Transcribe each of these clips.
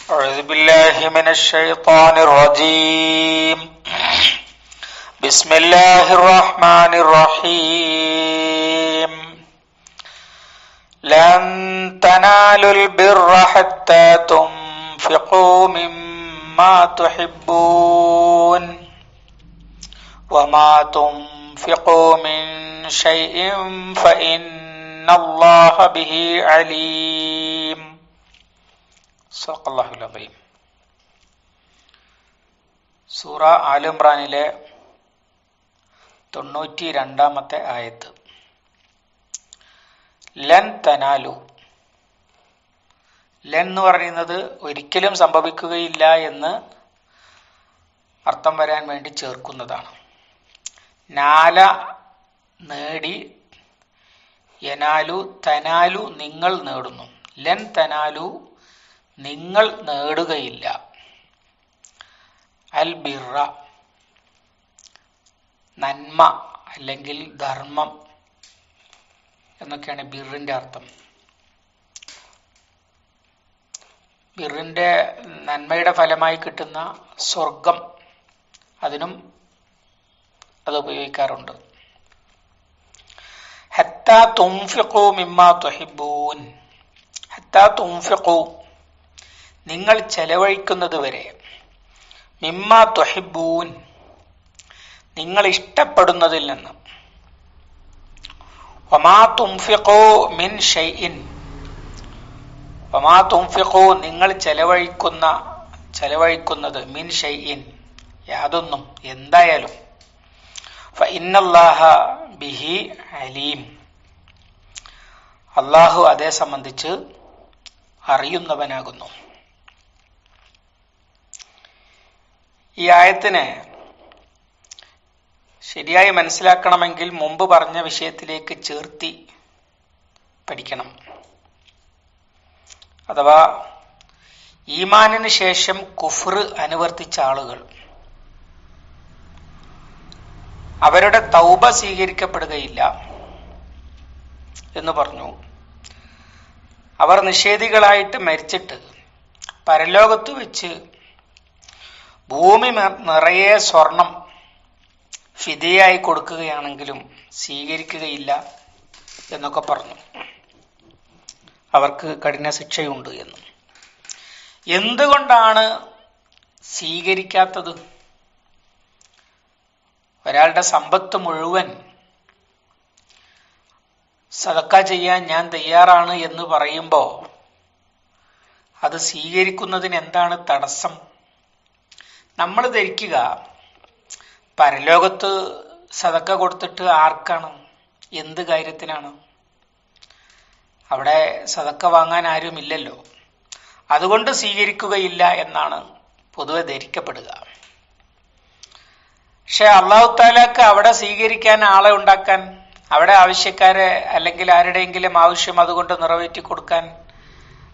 أعوذ بالله من الشيطان الرجيم بسم الله الرحمن الرحيم لن تنالوا البر حتى تنفقوا مما تحبون وما تنفقوا من شيء فإن الله به عليم. സല്ലല്ലാഹു അലൈഹി. സൂറ ആൽ ഇംറാനിലെ 92-ാമത്തെ ആയത്ത്. ലൻ തനാലു, ലൻ എന്ന് പറയുന്നത് ഒരിക്കലും സംഭവിക്കുകയില്ല എന്ന് അർത്ഥം വരാൻ വേണ്ടി ചേർക്കുന്നതാണ്. നാല നേടി, യനാലു തനാലു നിങ്ങൾ നേടുന്നു. ലൻ തനാലു നിങ്ങൾ നേടുകയില്ല. അൽ ബിറ നന്മ അല്ലെങ്കിൽ ധർമ്മം എന്നൊക്കെയാണ് ബിറിന്റെ അർത്ഥം. ബിറിന്റെ നന്മയുടെ ഫലമായി കിട്ടുന്ന സ്വർഗം, അതിനും അത് ഉപയോഗിക്കാറുണ്ട്. ഹത്താ തുൻഫിഖു മിമ്മാ തുഹിബ്ബൂൻ, ഹത്താ തുൻഫിഖു നിങ്ങൾ ചെലവഴിക്കുന്നത് വരെ, മിമ്മാ തുഹിബ്ബൂൻ നിങ്ങൾ ഇഷ്ടപ്പെടുന്നതിൽ നിന്ന്, വമാ തുൻഫിഖു മിൻ ഷൈഇൻ, വമാ തുൻഫിഖു നിങ്ങൾ ചെലവഴിക്കുന്നത് മിൻ ഷൈഇൻ യാതൊന്നും, എന്തായാലും, ഫഇന്നല്ലാഹ ബിഹി അലീം അല്ലാഹു അതേ സംബന്ധിച്ച് അറിയുന്നവനാകുന്നു. ഈ ആയത്തിനെ ശരിയായി മനസ്സിലാക്കണമെങ്കിൽ മുമ്പ് പറഞ്ഞ വിഷയത്തിലേക്ക് ചേർത്തി പഠിക്കണം. അഥവാ ഈമാനിന് ശേഷം കുഫ്ർ അനുവർത്തിച്ച ആളുകൾ, അവരുടെ തൗബ സ്വീകരിക്കപ്പെടുകയില്ല എന്ന് പറഞ്ഞു. അവർ നിഷേധികളായിട്ട് മരിച്ചിട്ട് പരലോകത്ത് വെച്ച് ഭൂമി നിറയെ സ്വർണം ഫിദയായി കൊടുക്കുകയാണെങ്കിലും സ്വീകരിക്കുകയില്ല എന്നൊക്കെ പറഞ്ഞു. അവർക്ക് കഠിന ശിക്ഷയുണ്ട് എന്ന്. എന്തുകൊണ്ടാണ് സ്വീകരിക്കാത്തത്? ഒരാളുടെ സമ്പത്ത് മുഴുവൻ സദക്ക ചെയ്യാൻ ഞാൻ തയ്യാറാണ് എന്ന് പറയുമ്പോൾ അത് സ്വീകരിക്കുന്നതിന് എന്താണ് തടസ്സം? നമ്മൾ ധരിക്കുക പരലോകത്ത് സദക്ക കൊടുത്തിട്ട് ആർക്കാണ്, എന്ത് കാര്യത്തിനാണ്? അവിടെ സദക്ക വാങ്ങാൻ ആരുമില്ലല്ലോ, അതുകൊണ്ട് സ്വീകരിക്കുകയില്ല എന്നാണ് പൊതുവെ ധരിക്കപ്പെടുക. പക്ഷെ അല്ലാഹു തആലക്ക് അവിടെ സ്വീകരിക്കാൻ ആളെ ഉണ്ടാക്കാൻ, അവിടെ ആവശ്യക്കാരെ അല്ലെങ്കിൽ ആരുടെയെങ്കിലും ആവശ്യം അതുകൊണ്ട് നിറവേറ്റി കൊടുക്കാൻ,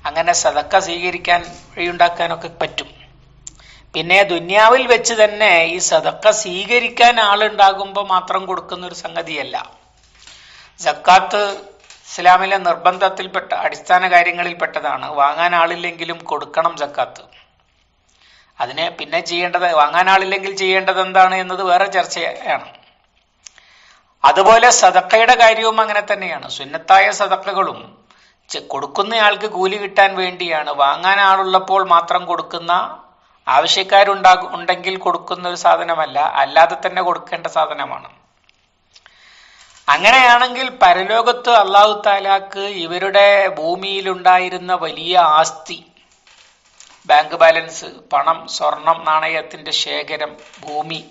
അങ്ങനെ സദക്ക സ്വീകരിക്കാൻ വഴിയുണ്ടാക്കാനൊക്കെ പറ്റും. പിന്നെ ദുന്യാവിൽ വെച്ച് തന്നെ ഈ സദക്ക സ്വീകരിക്കാൻ ആളുണ്ടാകുമ്പോൾ മാത്രം കൊടുക്കുന്ന ഒരു സംഗതിയല്ല. സക്കാത്ത് ഇസ്ലാമിലെ നിർബന്ധത്തിൽപ്പെട്ട അടിസ്ഥാന കാര്യങ്ങളിൽപ്പെട്ടതാണ്. വാങ്ങാൻ ആളില്ലെങ്കിലും കൊടുക്കണം സക്കാത്ത്. അതിനെ പിന്നെ ചെയ്യേണ്ടത്, വാങ്ങാൻ ആളില്ലെങ്കിൽ ചെയ്യേണ്ടത് എന്താണ് എന്നത് വേറെ ചർച്ചയാണ്. അതുപോലെ സദക്കയുടെ കാര്യവും അങ്ങനെ തന്നെയാണ്. സുന്നത്തായ സദക്കകളും കൊടുക്കുന്നയാൾക്ക് കൂലി കിട്ടാൻ വേണ്ടിയാണ്. വാങ്ങാൻ ആളുള്ളപ്പോൾ മാത്രം കൊടുക്കുന്ന, ഉണ്ടെങ്കിൽ കൊടുക്കുന്ന ഒരു സാധനമല്ല, അല്ലാതെ തന്നെ കൊടുക്കേണ്ട സാധനമാണ്. അങ്ങനെയാണെങ്കിൽ പരലോകത്ത് അല്ലാഹു തആലാക്ക് ഇവരുടെ ഭൂമിയിലുണ്ടായിരുന്ന വലിയ ആസ്തി, ബാങ്ക് ബാലൻസ്, പണം, സ്വർണം, നാണയത്തിന്റെ ശേഖരം, ഭൂമി,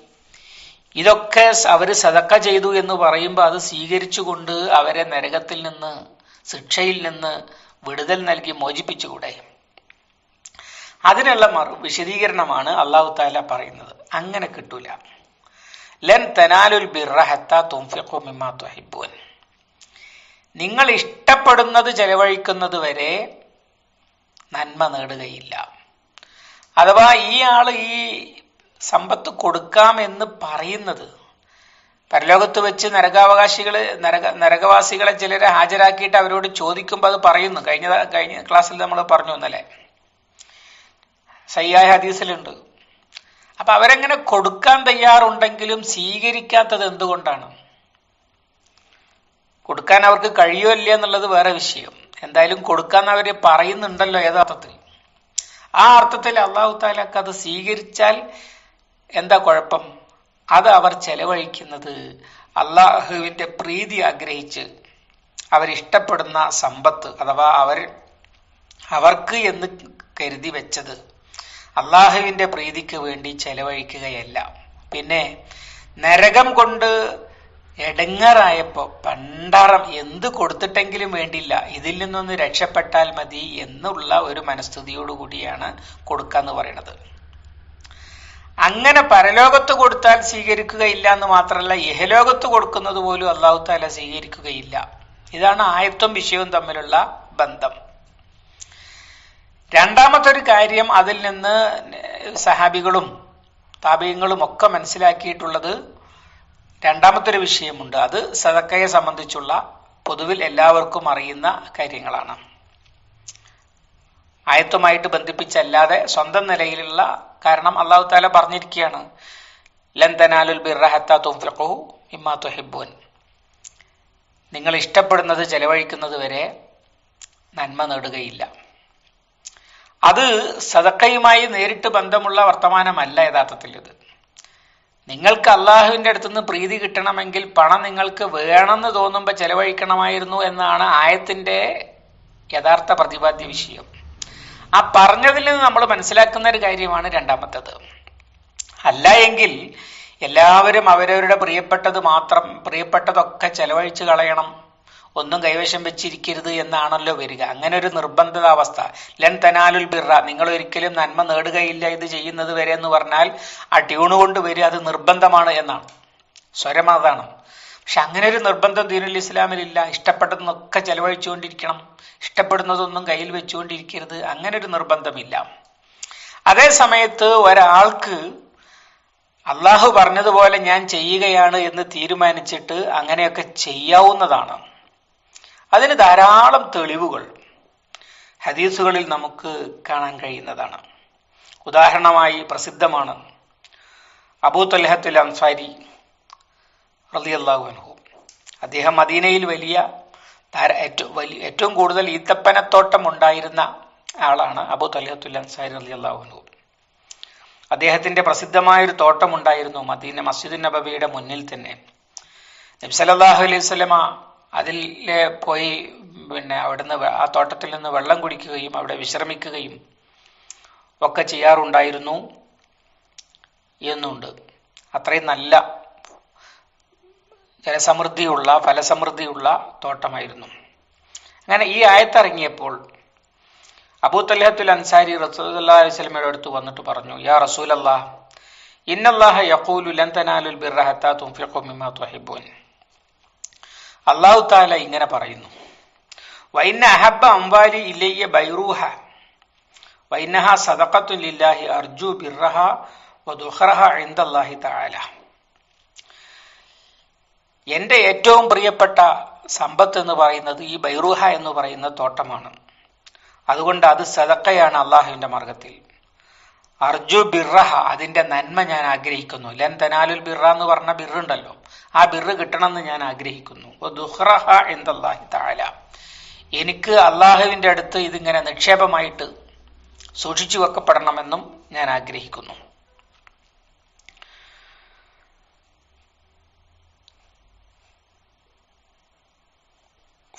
ഇതൊക്കെ അവര് സദക്ക ചെയ്തു എന്ന് പറയുമ്പോൾ അത് സ്വീകരിച്ചുകൊണ്ട് അവരെ നരകത്തിൽ നിന്ന്, ശിക്ഷയിൽ നിന്ന് വിടുതൽ നൽകി മോചിപ്പിച്ചുകൂടെ? അതിനുള്ള വിശദീകരണമാണ് അല്ലാഹു തആല പറയുന്നത്. അങ്ങനെ കിട്ടൂല. ലൻ തനാലുൽ ബിർറ ഹത്താ തുൻഫിഖു മിമ്മാ തുഹിബ്ബൂൻ, നിങ്ങൾ ഇഷ്ടപ്പെടുന്നത് ചെലവഴിക്കുന്നത് വരെ നന്മ നേടുകയില്ല. അഥവാ ഈ ആള് ഈ സമ്പത്ത് കൊടുക്കാം എന്ന് പറയുന്നത് പരലോകത്ത് വെച്ച് നരകവാസികളെ ചിലരെ ഹാജരാക്കിയിട്ട് അവരോട് ചോദിക്കുമ്പോൾ അത് പറയുന്നു. കഴിഞ്ഞ ക്ലാസ്സിൽ നമ്മൾ പറഞ്ഞു ഇന്നലെ, സഹിയായ ഹദീസിലുണ്ട്. അപ്പൊ അവരെങ്ങനെ കൊടുക്കാൻ തയ്യാറുണ്ടെങ്കിലും സ്വീകരിക്കാത്തത് എന്തുകൊണ്ടാണ്? കൊടുക്കാൻ അവർക്ക് കഴിയോ ഇല്ല എന്നുള്ളത് വേറെ വിഷയം. എന്തായാലും കൊടുക്കാൻ അവര് പറയുന്നുണ്ടല്ലോ യഥാർത്ഥത്തിൽ. ആ അർത്ഥത്തിൽ അള്ളാഹു താലാക്ക് അത് സ്വീകരിച്ചാൽ എന്താ കുഴപ്പം? അത് അവർ ചെലവഴിക്കുന്നത് അള്ളാഹുവിന്റെ പ്രീതി ആഗ്രഹിച്ച് അവരിഷ്ടപ്പെടുന്ന സമ്പത്ത് അഥവാ അവർക്ക് എന്ന് കരുതി വെച്ചത് അള്ളാഹുവിന്റെ പ്രീതിക്ക് വേണ്ടി ചെലവഴിക്കുകയല്ല. പിന്നെ നരകം കൊണ്ട് എടങ്ങറായപ്പോ പണ്ടാറം എന്ത് കൊടുത്തിട്ടെങ്കിലും വേണ്ടില്ല, ഇതിൽ നിന്നൊന്ന് രക്ഷപ്പെട്ടാൽ മതി എന്നുള്ള ഒരു മനസ്ഥിതിയോടുകൂടിയാണ് കൊടുക്കാന്ന് പറയുന്നത്. അങ്ങനെ പരലോകത്ത് കൊടുത്താൽ സ്വീകരിക്കുകയില്ല എന്ന് മാത്രമല്ല, ഇഹലോകത്ത് കൊടുക്കുന്നത് പോലും അള്ളാഹു താല സ്വീകരിക്കുകയില്ല. ഇതാണ് ആയത്തും വിഷയവും തമ്മിലുള്ള ബന്ധം. രണ്ടാമത്തെ ഒരു കാര്യം അതിൽ നിന്ന് സഹാബികളും താബീങ്ങളും ഒക്കെ മനസ്സിലാക്കിയിട്ടുള്ളത്, രണ്ടാമത്തെ ഒരു വിഷയമുണ്ട്. അത് സദക്കയെ സംബന്ധിച്ചുള്ള പൊതുവിൽ എല്ലാവർക്കും അറിയുന്ന കാര്യങ്ങളാണ്. ആയത്തുമായിട്ട് ബന്ധിപ്പിച്ചല്ലാതെ സ്വന്തം നിലയിലുള്ള, കാരണം അള്ളാഹു താല പറഞ്ഞിരിക്കുകയാണ്, ലൻ തനാലുൽ ബിർറ ഹത്താ തുൻഫിഖൂ മിമ്മാ തുഹിബ്ബൂൻ, നിങ്ങൾ ഇഷ്ടപ്പെടുന്നത് ചെലവഴിക്കുന്നത് വരെ നന്മ നേടുകയില്ല. അത് സദക്കയുമായി നേരിട്ട് ബന്ധമുള്ള വർത്തമാനമല്ല യഥാർത്ഥത്തിൽ. ഇത് നിങ്ങൾക്ക് അള്ളാഹുവിന്റെ അടുത്തുനിന്ന് പ്രീതി കിട്ടണമെങ്കിൽ പണം നിങ്ങൾക്ക് വേണമെന്ന് തോന്നുമ്പോൾ ചെലവഴിക്കണമായിരുന്നു എന്നാണ് ആയത്തിന്റെ യഥാർത്ഥ പ്രതിപാദ്യ വിഷയം. ആ പറഞ്ഞതിൽ നിന്ന് നമ്മൾ മനസ്സിലാക്കുന്ന ഒരു കാര്യമാണ് രണ്ടാമത്തേത്. അല്ല എങ്കിൽ എല്ലാവരും അവരവരുടെ പ്രിയപ്പെട്ടതൊക്കെ ചെലവഴിച്ച് കളയണം, ഒന്നും കൈവശം വെച്ചിരിക്കരുത് എന്നാണല്ലോ വരിക. അങ്ങനെ ഒരു നിർബന്ധിതാവസ്ഥ. ലൻ തനാലുൽ ബിർറ, നിങ്ങൾ ഒരിക്കലും നന്മ നേടുകയില്ല ഇത് ചെയ്യുന്നത് വരെ എന്ന് പറഞ്ഞാൽ ആ ട്യൂണ് കൊണ്ട് വരിക അത് നിർബന്ധമാണ് എന്നാണ്, സ്വരം അതാണ്. പക്ഷെ അങ്ങനെ ഒരു നിർബന്ധം ദീനുൽ ഇസ്ലാമിലില്ല. ഇഷ്ടപ്പെട്ടതൊക്കെ ചെലവഴിച്ചുകൊണ്ടിരിക്കണം, ഇഷ്ടപ്പെടുന്നതൊന്നും കയ്യിൽ വെച്ചുകൊണ്ടിരിക്കരുത്, അങ്ങനെ ഒരു നിർബന്ധമില്ല. അതേ സമയത്ത് ഒരാൾക്ക് അള്ളാഹു പറഞ്ഞതുപോലെ ഞാൻ ചെയ്യുകയാണ് എന്ന് തീരുമാനിച്ചിട്ട് അങ്ങനെയൊക്കെ ചെയ്യാവുന്നതാണ്. അതിന് ധാരാളം തെളിവുകൾ ഹദീസുകളിൽ നമുക്ക് കാണാൻ കഴിയുന്നതാണ്. ഉദാഹരണമായി പ്രസിദ്ധമാണ് അബൂ തൽഹത്തുൽ അൻസാരി റളിയല്ലാഹു അൻഹു. അദ്ദേഹം മദീനയിൽ ഏറ്റവും കൂടുതൽ ഈത്തപ്പനത്തോട്ടം ഉണ്ടായിരുന്ന ആളാണ് അബൂ തൽഹത്തുൽ അൻസാരി റളിയല്ലാഹു അൻഹു. അദ്ദേഹത്തിന്റെ പ്രസിദ്ധമായൊരു തോട്ടം ഉണ്ടായിരുന്നു മദീന മസ്ജിദുൻ നബവിയുടെ മുന്നിൽ തന്നെ. നബി സല്ലല്ലാഹു അലൈഹി വസല്ലമ അതിൽ പോയി അവിടുന്ന് ആ തോട്ടത്തിൽ നിന്ന് വെള്ളം കുടിക്കുകയും അവിടെ വിശ്രമിക്കുകയും ഒക്കെ ചെയ്യാറുണ്ടായിരുന്നു എന്നുണ്ട്. അത്രയും നല്ല ജലസമൃദ്ധിയുള്ള ഫലസമൃദ്ധിയുള്ള തോട്ടമായിരുന്നു. അങ്ങനെ ഈ ആയത്തിറങ്ങിയപ്പോൾ അബൂ തൽഹത്തുൽ അൻസാരി റസൂലുള്ളാഹി സ്വല്ലല്ലാഹു അലൈഹി വസല്ലമയുടെ അടുത്ത് വന്നിട്ട് പറഞ്ഞു, യാ റസൂലല്ലാഹ് ഇന്നല്ലാഹ യഖൂലു ലൻ തനാലുൽ ബിർറ ഹത്താ തുൻഫിഖൂ മിമ്മാ തുഹിബ്ബൂൻ. അല്ലാഹു തആല ഇങ്ങനെ പറയുന്നു, വഇന്ന അഹബ്ബ അംവാലി ഇലയ്യ ബൈറൂഹ വഇന്നഹാ സദഖത്തുൻ ലില്ലാഹി അർജു ബിർറഹ വദുഖറഹ ഇൻദല്ലാഹി തആല. എന്റെ ഏറ്റവും പ്രിയപ്പെട്ട സമ്പത്ത് എന്ന് പറയുന്നത് ഈ ബൈറൂഹ എന്ന് പറയുന്ന തോട്ടമാണ്. അതുകൊണ്ട് അത് സദഖയാണ് അള്ളാഹുവിന്റെ മാർഗത്തിൽ. അർജു ബിർറഹ, അതിന്റെ നന്മ ഞാൻ ആഗ്രഹിക്കുന്നു. ലൻ തനാലുൽ ബിർറ എന്ന് പറഞ്ഞ ബിറുണ്ടല്ലോ, ആ ബിറ് കിട്ടണമെന്ന് ഞാൻ ആഗ്രഹിക്കുന്നു. ദുഖ്റഹ ഇൻദല്ലാഹി തആല, എനിക്ക് അള്ളാഹുവിന്റെ അടുത്ത് ഇതിങ്ങനെ നിക്ഷേപമായിട്ട് സൂക്ഷിച്ചു വെക്കപ്പെടണമെന്നും ഞാൻ ആഗ്രഹിക്കുന്നു.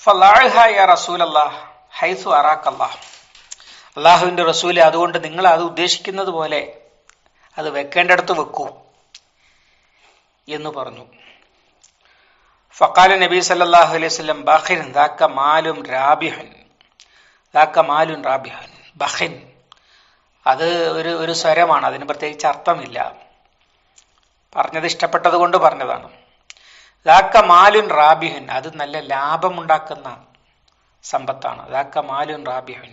ഫലാഅഹ യാ റസൂലല്ലാഹ് ഹൈസു അറാക്കല്ലാഹ്. അള്ളാഹുവിന്റെ റസൂലെ, അതുകൊണ്ട് നിങ്ങൾ അത് ഉദ്ദേശിക്കുന്നത് പോലെ അത് വെക്കേണ്ടടുത്ത് വെക്കൂ എന്ന് പറഞ്ഞു. ഫഖാല നബി സല്ലല്ലാഹു അലൈഹി വസല്ലം ബഖിൻ ദാക മാലുൻ റാബിഹൻ. ദാക മാലുൻ റാബിഹൻ, ബഖിൻ അത് ഒരു സ്വരമാണ്, അതിന് പ്രത്യേകിച്ച് അർത്ഥമില്ല, പറഞ്ഞത് ഇഷ്ടപ്പെട്ടത് കൊണ്ട് പറഞ്ഞതാണ്. ദാക മാലുൻ റാബിഹൻ, അത് നല്ല ലാഭമുണ്ടാക്കുന്ന സമ്പത്താണ്. ദാക മാലുൻ റാബിഹൻ,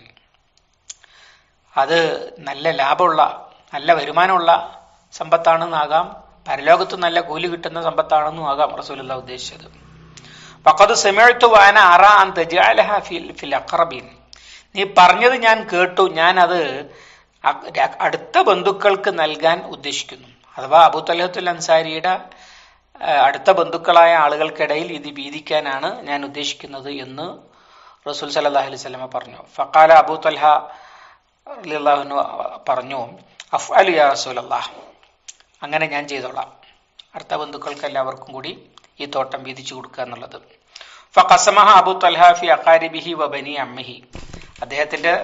അത് നല്ല ലാഭമുള്ള നല്ല വരുമാനമുള്ള സമ്പത്താണെന്നാകാം, പരലോകത്ത് നല്ല കൂലി കിട്ടുന്ന സമ്പത്താണെന്നും ആകാം റസൂലുള്ളാഹി ഉദ്ദേശിച്ചത്. ഫഖദ് സമിഅ്തു വഅന അറാ അൻ തജഅലഹ ഫിൽ അഖറബീൻ. നീ പറഞ്ഞത് ഞാൻ കേട്ടു, ഞാൻ അത് അടുത്ത ബന്ധുക്കൾക്ക് നൽകാൻ ഉദ്ദേശിക്കുന്നു. അഥവാ അബൂ തൽഹത്തുൽ അൻസാരിയുടെ അടുത്ത ബന്ധുക്കളായ ആളുകൾക്കിടയിൽ ഇത് വീതിക്കാനാണ് ഞാൻ ഉദ്ദേശിക്കുന്നത് എന്ന് റസൂൽ സല്ലല്ലാഹു അലൈഹി വസല്ലം പറഞ്ഞു. ഫഖാല അബൂ തൽഹ റളിയല്ലാഹു അൻഹു പറഞ്ഞു, അഫ്അലു യാ റസൂലല്ലാഹ്, അങ്ങനെ ഞാൻ ചെയ്തോളാം. അടുത്ത ബന്ധുക്കൾക്ക് എല്ലാവർക്കും കൂടി ഈ തോട്ടം വീതിച്ചു കൊടുക്കുക എന്നുള്ളത്. ഫഖസമഹ അബൂ തൽഹ ഫി അഖാരിബിഹി വ ബനി അമ്മിഹി, അദ്ദേഹത്തിന്റെ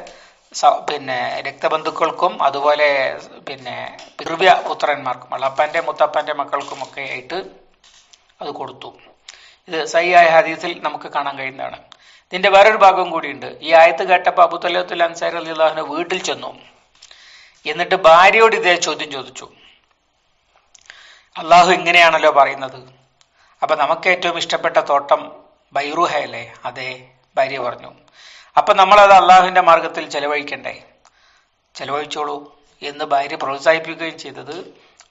രക്തബന്ധുക്കൾക്കും അതുപോലെ പിതൃവ്യ പുത്രന്മാർക്കും അളപ്പന്റെ മുത്തപ്പന്റെ മക്കൾക്കും ഒക്കെ ആയിട്ട് അത് കൊടുത്തു. ഇത് സഹിയായ ഹദീസിൽ നമുക്ക് കാണാൻ കഴിയുന്നതാണ്. ഇതിന്റെ വേറൊരു ഭാഗം കൂടിയുണ്ട്. ഈ ആയത്ത് കേട്ടപ്പോൾ അബൂ തൽഹത്തുൽ അൻസാരി റളിയല്ലാഹു അൻഹു വീട്ടിൽ ചെന്നു. എന്നിട്ട് ഭാര്യയോട് ഇതേ ചോദ്യം ചോദിച്ചു. അള്ളാഹു ഇങ്ങനെയാണല്ലോ പറയുന്നത്, അപ്പൊ നമുക്ക് ഏറ്റവും ഇഷ്ടപ്പെട്ട തോട്ടം ബൈറുഹയല്ലേ? അതെ, ഭാര്യ പറഞ്ഞു. അപ്പൊ നമ്മളത് അള്ളാഹുവിന്റെ മാർഗത്തിൽ ചെലവഴിക്കണ്ടേ? ചെലവഴിച്ചോളൂ എന്ന് ഭാര്യ പ്രോത്സാഹിപ്പിക്കുകയും ചെയ്തത്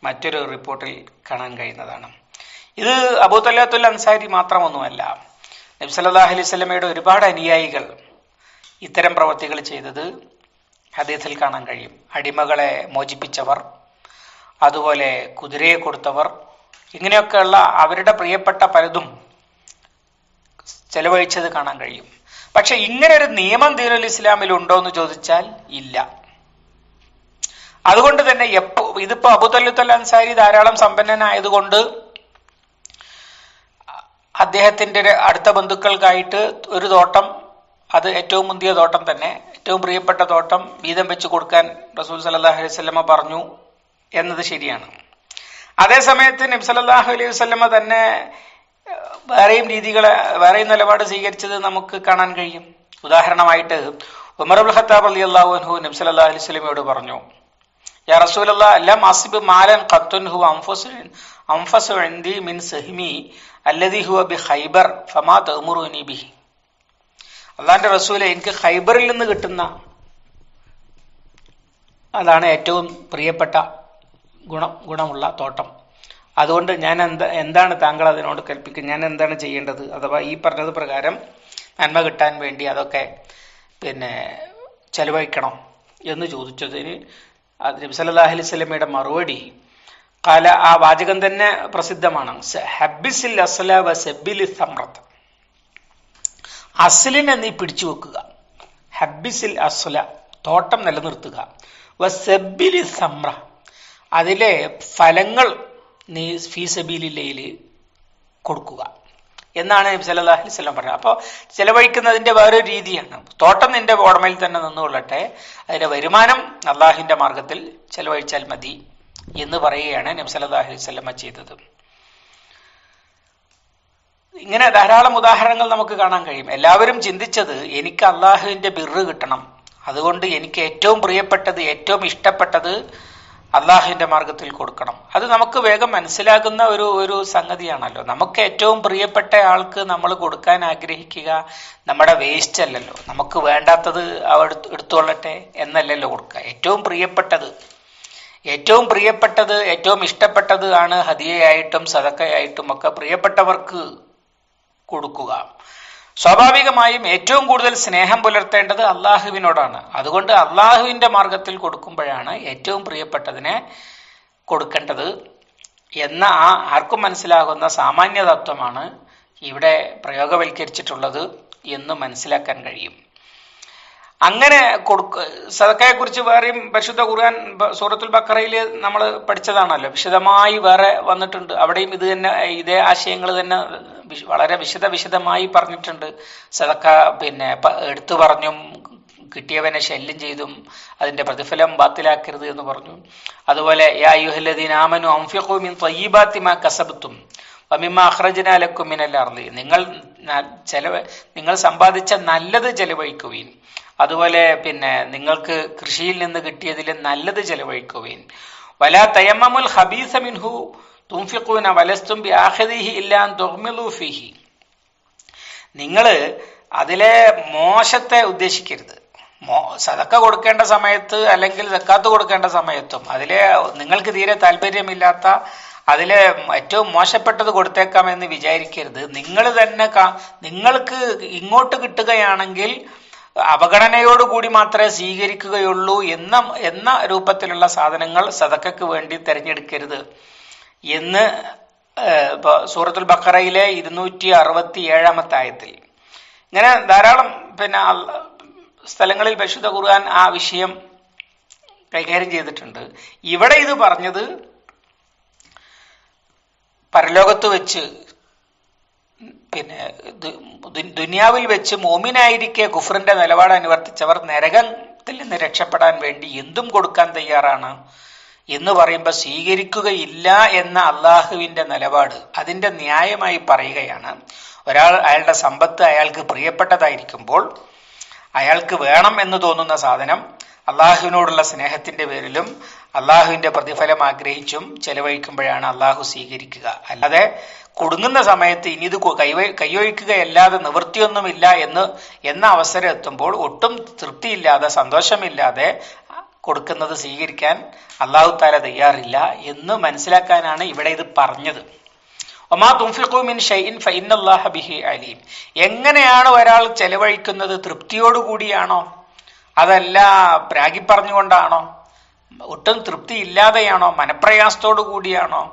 മറ്റൊരു റിപ്പോർട്ടിൽ കാണാൻ കഴിയുന്നതാണ്. ഇത് അബൂ തൽഹത്തുൽ അൻസാരി മാത്രമൊന്നുമല്ല, നബി സല്ലല്ലാഹു അലൈഹി വസല്ലമയുടെ ഒരുപാട് അനുയായികൾ ഇത്തരം പ്രവൃത്തികൾ ചെയ്തത് ഹദീസിൽ കാണാൻ കഴിയും. അടിമകളെ മോചിപ്പിച്ചവർ, അതുപോലെ കുതിരയെ കൊടുത്തവർ, ഇങ്ങനെയൊക്കെയുള്ള അവരുടെ പ്രിയപ്പെട്ട പലതും ചെലവഴിച്ചത് കാണാൻ കഴിയും. പക്ഷെ ഇങ്ങനെ ഒരു നിയമം ദീനുൽ ഇസ്ലാമിൽ ഉണ്ടോ എന്ന് ചോദിച്ചാൽ ഇല്ല. അതുകൊണ്ട് തന്നെ ഇതിപ്പോ അബൂ തൽഹത്തുൽ അൻസാരി ധാരാളം സമ്പന്നനായതുകൊണ്ട് അദ്ദേഹത്തിന്റെ അടുത്ത ബന്ധുക്കൾക്കായിട്ട് ഒരു തോട്ടം, അത് ഏറ്റവും മുന്തിയ തോട്ടം തന്നെ, ഏറ്റവും പ്രിയപ്പെട്ട തോട്ടം വീതം വെച്ച് കൊടുക്കാൻ റസൂൽ സല്ലല്ലാഹു അലൈഹി വസല്ലമ പറഞ്ഞു എന്നത് ശരിയാണ്. അതേസമയത്ത് നബി സല്ലല്ലാഹു അലൈഹി വസല്ലമ തന്നെ വേറെയും നിലപാട് സ്വീകരിച്ചത് നമുക്ക് കാണാൻ കഴിയും. ഉദാഹരണമായിട്ട് ഉമർ ഇബ്നുൽ ഖത്താബ് റളിയല്ലാഹു അൻഹു നബി സല്ലല്ലാഹു അലൈഹി വസല്ലമയോട് പറഞ്ഞു, യാ റസൂലല്ലാഹ് ലം അസ്ബ് മാലൻ ഖത്തുൻ ഹുവ അൻഫസു ഇൻദി മിൻ സഹ്മി അല്ലദി ഹുവ ബി ഖൈബർ ഫമാ തഅമുറുനി ബിഹി. അല്ലാഹുവിന്റെ റസൂലേ, എനിക്ക് ഖൈബറിൽ നിന്ന് കിട്ടുന്ന അതാണ് ഏറ്റവും പ്രിയപ്പെട്ട ഗുണമുള്ള തോട്ടം. അതുകൊണ്ട് ഞാൻ എന്താണ് താങ്കൾ അതിനോട് കൽപ്പിക്കുന്നത്, ഞാൻ എന്താണ് ചെയ്യേണ്ടത്? അഥവാ ഈ പറഞ്ഞത് പ്രകാരം നന്മ കിട്ടാൻ വേണ്ടി അതൊക്കെ ചെലവഴിക്കണം എന്ന് ചോദിച്ചതിന് നബി സല്ലല്ലാഹു അലൈഹി വസല്ലമയുടെ മറുപടി, കാല, ആ വാചകം തന്നെ പ്രസിദ്ധമാണ്, ഹബ്ബിസിൽ അസ്ല വ സബ്ബിലി സമ്രത്ത്, അസ്ലിനെ നീ പിടിച്ചു വെക്കുക, ഹബ്ബിസിൽ അസ്ല തോട്ടം നിലനിർത്തുക, വ സബ്ബിലി സമ്ര അതിലെ ഫലങ്ങൾ നീ ഫീ സബീലില്ലയിൽ കൊടുക്കുക എന്നാണ് നബി സല്ലല്ലാഹു അലൈഹി വസല്ലം പറഞ്ഞത്. അപ്പോൾ ചെലവഴിക്കുന്നതിന്റെ വേറൊരു രീതിയാണ്. തോട്ടം നിന്റെ ഓടമയിൽ തന്നെ നിന്നുകൊള്ളട്ടെ, അതിന്റെ വരുമാനം അള്ളാഹുവിന്റെ മാർഗത്തിൽ ചെലവഴിച്ചാൽ മതി എന്ന് പറയുകയാണ് നബി സല്ലല്ലാഹു അലൈഹി വസല്ലം ചെയ്തത്. ഇങ്ങനെ ധാരാളം ഉദാഹരണങ്ങൾ നമുക്ക് കാണാൻ കഴിയും. എല്ലാവരും ചിന്തിച്ചത് എനിക്ക് അള്ളാഹുവിന്റെ ബിർറ് കിട്ടണം, അതുകൊണ്ട് എനിക്ക് ഏറ്റവും പ്രിയപ്പെട്ടത്, ഏറ്റവും ഇഷ്ടപ്പെട്ടത് അള്ളാഹുവിന്റെ മാർഗത്തിൽ കൊടുക്കണം. അത് നമുക്ക് വേഗം മനസ്സിലാകുന്ന ഒരു സംഗതിയാണല്ലോ. നമുക്ക് ഏറ്റവും പ്രിയപ്പെട്ട ആൾക്ക് നമ്മൾ കൊടുക്കാൻ ആഗ്രഹിക്കുക നമ്മുടെ വേസ്റ്റ് അല്ലല്ലോ, നമുക്ക് വേണ്ടാത്തത് എടുത്തുകൊള്ളട്ടെ എന്നല്ലല്ലോ കൊടുക്കുക. ഏറ്റവും പ്രിയപ്പെട്ടത്, ഏറ്റവും ഇഷ്ടപ്പെട്ടത് ആണ് ഹദിയയായിട്ടും സദഖയായിട്ടും ഒക്കെ പ്രിയപ്പെട്ടവർക്ക് കൊടുക്കുക. സ്വാഭാവികമായും ഏറ്റവും കൂടുതൽ സ്നേഹം പുലർത്തേണ്ടത് അള്ളാഹുവിനോടാണ്. അതുകൊണ്ട് അള്ളാഹുവിന്റെ മാർഗത്തിൽ കൊടുക്കുമ്പോഴാണ് ഏറ്റവും പ്രിയപ്പെട്ടതിനെ കൊടുക്കേണ്ടത് എന്ന ആർക്കും മനസ്സിലാകുന്ന സാമാന്യ തത്വമാണ് ഇവിടെ പ്രയോഗവൽക്കരിച്ചിട്ടുള്ളത് എന്ന് മനസ്സിലാക്കാൻ കഴിയും. അങ്ങനെ സദഖയെ കുറിച്ച് വേറെയും പരിശുദ്ധ ഖുർആൻ സൂറത്തുൽ ബഖറയിൽ നമ്മൾ പഠിച്ചതാണല്ലോ, വിശദമായി വേറെ വന്നിട്ടുണ്ട്. അവിടെയും ഇതേ ആശയങ്ങൾ തന്നെ വളരെ വിശദമായി പറഞ്ഞിട്ടുണ്ട്. സദഖ എടുത്തു പറഞ്ഞും കിട്ടിയവനെ ശല്യം ചെയ്തും അതിന്റെ പ്രതിഫലം ബാത്തിലാക്കരുത് എന്ന് പറഞ്ഞു. അതുപോലെ യാ അയ്യുഹല്ലദീന ആമനു അൻഫിഖൂ മിൻ ത്വയ്യിബാതി മാ കസബ്തും വമിമ്മാ അഖ്റജ്നാ ലക്കും മിനൽ അർളി, നിങ്ങൾ സമ്പാദിച്ച നല്ലത് ചെലവഴിക്കുവീൻ, അതുപോലെ നിങ്ങൾക്ക് കൃഷിയിൽ നിന്ന് കിട്ടിയതിൽ നല്ലത് ചെലവഴിക്കുവീൻ. വലാ തയമ്മമുൽ ഖബീസ മിൻഹു തുൻഫിഖൂന വലസ്തും ബിആഖിദിഹി ഇല്ലാ അൻ തുഗ്മിളൂ ഫീഹി, നിങ്ങൾ അതിലെ മോശത്തെ ഉദ്ദേശിക്കരുത്. സദഖ കൊടുക്കേണ്ട സമയത്ത് അല്ലെങ്കിൽ സക്കാത്ത് കൊടുക്കേണ്ട സമയത്തും അതിലെ നിങ്ങൾക്ക് തീരെ താല്പര്യമില്ലാത്ത അതിലെ ഏറ്റവും മോശപ്പെട്ടത് കൊടുത്തേക്കാമെന്ന് വിചാരിക്കരുത്. നിങ്ങൾ തന്നെ നിങ്ങൾക്ക് ഇങ്ങോട്ട് കിട്ടുകയാണെങ്കിൽ അവഗണനയോടുകൂടി മാത്രമേ സ്വീകരിക്കുകയുള്ളൂ എന്ന രൂപത്തിലുള്ള സാധനങ്ങൾ സദക്കക്ക് വേണ്ടി തിരഞ്ഞെടുക്കരുത് എന്ന് ഇപ്പൊ സൂറത്തുൽ ബഖറയിലെ 267 ആയത്തിൽ ഇങ്ങനെ ധാരാളം സ്ഥലങ്ങളിൽ പരിശുദ്ധ ഖുർആൻ ആ വിഷയം കൈകാര്യം ചെയ്തിട്ടുണ്ട്. ഇവിടെ ഇത് പറഞ്ഞത് പരലോകത്ത് വെച്ച് ദുനിയാവിൽ വെച്ച് മോമിനായിരിക്കെ കുഫറിന്റെ നിലപാട് അനുവർത്തിച്ചവർ നരകത്തിൽ നിന്ന് രക്ഷപ്പെടാൻ വേണ്ടി എന്തും കൊടുക്കാൻ തയ്യാറാണ് എന്ന് പറയുമ്പോൾ സ്വീകരിക്കുകയില്ല എന്ന അള്ളാഹുവിന്റെ നിലപാട് അതിന്റെ ന്യായമായി പറയുകയാണ്. ഒരാൾ അയാളുടെ സമ്പത്ത് അയാൾക്ക് പ്രിയപ്പെട്ടതായിരിക്കുമ്പോൾ അയാൾക്ക് വേണം എന്ന് തോന്നുന്ന സാധനം അള്ളാഹുവിനോടുള്ള സ്നേഹത്തിന്റെ പേരിലും അള്ളാഹുവിന്റെ പ്രതിഫലം ആഗ്രഹിച്ചും ചെലവഴിക്കുമ്പോഴാണ് അള്ളാഹു സ്വീകരിക്കുക. അല്ലാതെ കൊടുങ്ങുന്ന സമയത്ത് ഇനി ഇത് കൈയൊഴിക്കുകയല്ലാതെ നിവൃത്തിയൊന്നുമില്ല എന്ന അവസരം എത്തുമ്പോൾ ഒട്ടും തൃപ്തിയില്ലാതെ സന്തോഷമില്ലാതെ കൊടുക്കുന്നത് സ്വീകരിക്കാൻ അള്ളാഹു താല തയ്യാറില്ല എന്ന് മനസ്സിലാക്കാനാണ് ഇവിടെ ഇത് പറഞ്ഞത്. ഒമാ തുൻഫിഖു മിൻ ഷൈഇൻ ഫഇന്നല്ലാഹ ബിഹി അലീം. എങ്ങനെയാണ് ഒരാൾ ചെലവഴിക്കുന്നത്? തൃപ്തിയോടുകൂടിയാണോ? അതല്ല പ്രാഗി പറഞ്ഞുകൊണ്ടാണോ? ഒട്ടും തൃപ്തി ഇല്ലാതെയാണോ? മനപ്രയാസത്തോടു കൂടിയാണോ?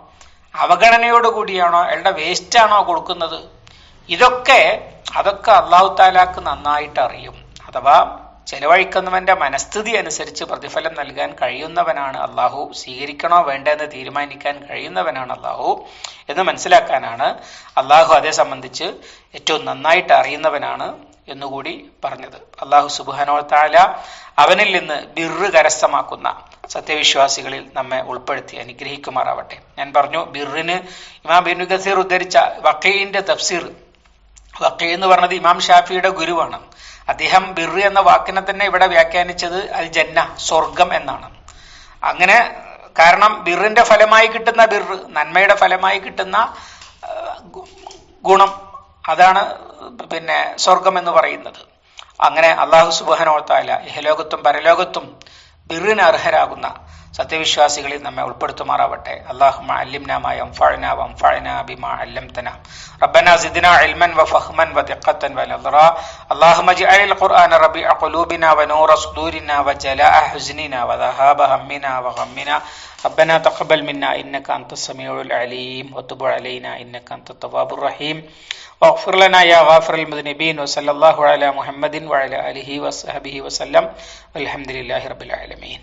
അവഗണനയോടുകൂടിയാണോ? അയാളുടെ വേസ്റ്റാണോ കൊടുക്കുന്നത്? അതൊക്കെ അള്ളാഹു താലാക്ക് നന്നായിട്ട് അറിയും. അഥവാ ചെലവഴിക്കുന്നവന്റെ മനസ്ഥിതി അനുസരിച്ച് പ്രതിഫലം നൽകാൻ കഴിയുന്നവനാണ് അള്ളാഹു. സ്വീകരിക്കണോ വേണ്ടെന്ന് തീരുമാനിക്കാൻ കഴിയുന്നവനാണ് അള്ളാഹു എന്ന് മനസ്സിലാക്കാനാണ് അള്ളാഹു അതേ സംബന്ധിച്ച് ഏറ്റവും നന്നായിട്ട് അറിയുന്നവനാണ് എന്നുകൂടി പറഞ്ഞത്. അള്ളാഹു സുബ്ഹാനഹു വ തആല അവനിൽ നിന്ന് ബിർറ് കരസ്ഥമാക്കുന്ന സത്യവിശ്വാസികളിൽ നമ്മെ ഉൾപ്പെടുത്തി അനുഗ്രഹിക്കുമാറാവട്ടെ. ഞാൻ പറഞ്ഞു, ബിർറിന് ഇമാം ഇബ്നു കസീർ ഉദ്ധരിച്ച വഖീഇന്റെ തഫ്സീർ, വഖീ എന്ന് പറഞ്ഞത് ഇമാം ഷാഫിയുടെ ഗുരുവാണ്. അദ്ദേഹം ബിർറ് എന്ന വാക്കിനെ തന്നെ ഇവിടെ വ്യാഖ്യാനിച്ചത് അൽ ജന്ന, സ്വർഗം എന്നാണ്. അങ്ങനെ കാരണം ബിർറിന്റെ ഫലമായി കിട്ടുന്ന ബിർറ്, നന്മയുടെ ഫലമായി കിട്ടുന്ന ഗുണം, അതാണ് സ്വർഗം എന്ന് പറയുന്നത്. അങ്ങനെ അള്ളാഹു സുബ്ഹാനഹു വ തആല ഇഹലോകത്തും പരലോകത്തും ബിർറിന് അർഹരാകുന്ന സത്യവിശ്വാസികളിൽ നമ്മെ ഉൾപ്പെടുത്തുമാറാവട്ടെ. അല്ലാഹുമ്മ അല്ലിംനാ മാ യൻഫഉനാ വൻഫഅനാ ബിമാ അല്ലംതനാ റബ്ബനാ സിദ്നാ ഇൽമൻ വഫഹ്മൻ വദിഖ്ഖതൻ വനദ്റാ അല്ലാഹുമ്മ ഇജ്അലിൽ ഖുർആന റബീഅ ഖുലൂബിനാ വനൂറ സുദൂരിനാ വജലാഅ ഹുസ്നിനാ വദഹാബ ഹമ്മിനാ വഗമ്മിനാ ربنا تقبل منا إنك أنت السميع العليم وتب علينا إنك أنت التواب الرحيم واغفر لنا يا غافر المذنبين وصلى الله على محمد وعلى آله وصحبه وسلم والحمد لله رب العالمين.